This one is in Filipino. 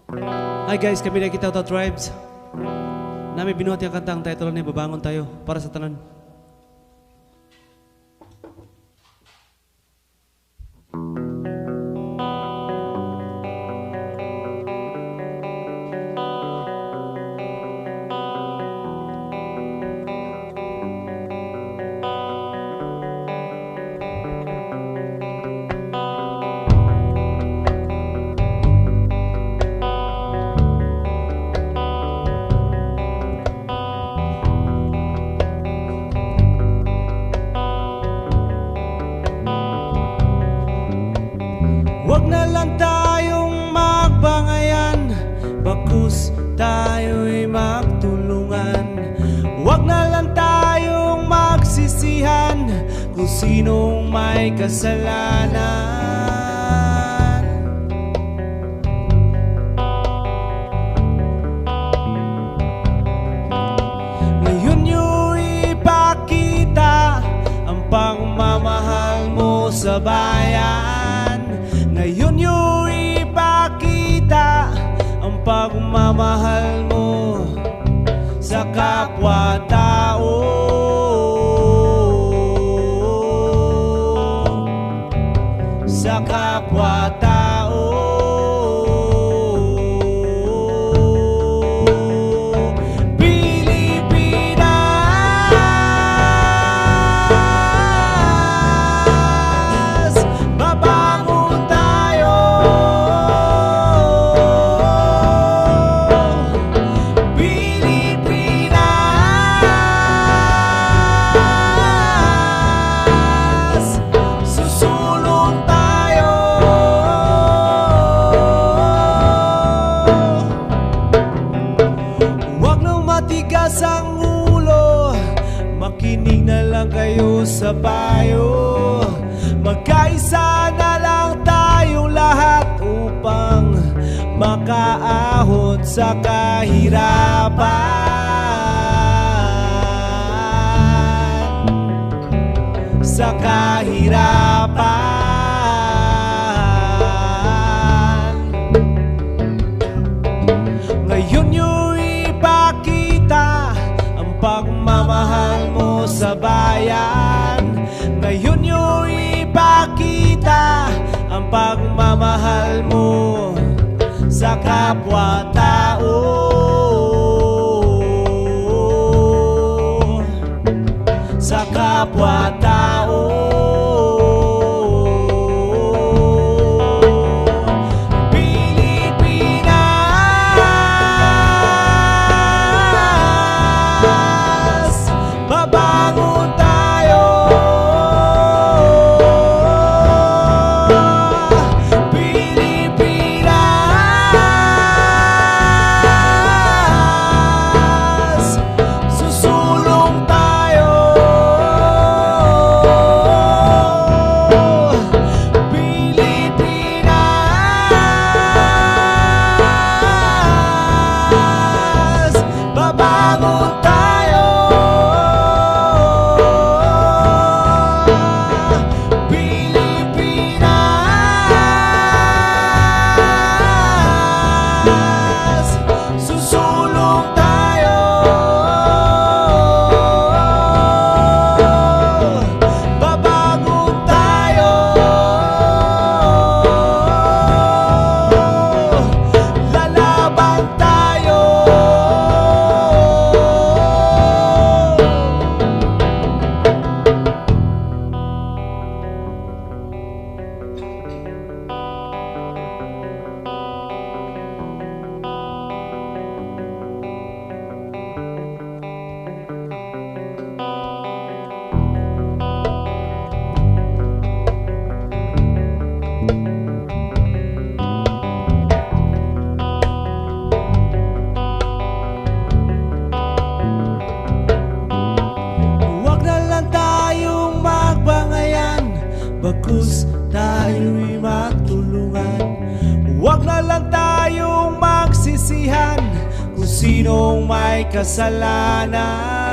Hi guys, kami na kita Tribes. Nami binuhat yung kantang title ni Babangon Tayo para sa tanan. Huwag na lang tayong magbangayan, bagkus tayo'y magtulungan. Huwag na lang tayong magsisihan kung sinong may kasalanan. Ngayon nyo ipakita ang pagmamahal mo sa bayan. Ngayon nyo ipakita ang pagmamahal mo sa kapwa-tao. Sa kapwa-tao. Matigas ang ulo, makinig na lang kayo sa payo. Magkaisa na lang tayong lahat upang makaahon sa kahirapan. Sa kahirapan. Ngayon nyo ipakita ang pagmamahal mo sa bayan. Ngayon nyo ipakita ang pagmamahal mo sa kapwa-tao. Sa kapwa-tao. Bagkus tayo'y magtulungan. Huwag na lang tayong magsisihan kung sinong may kasalanan.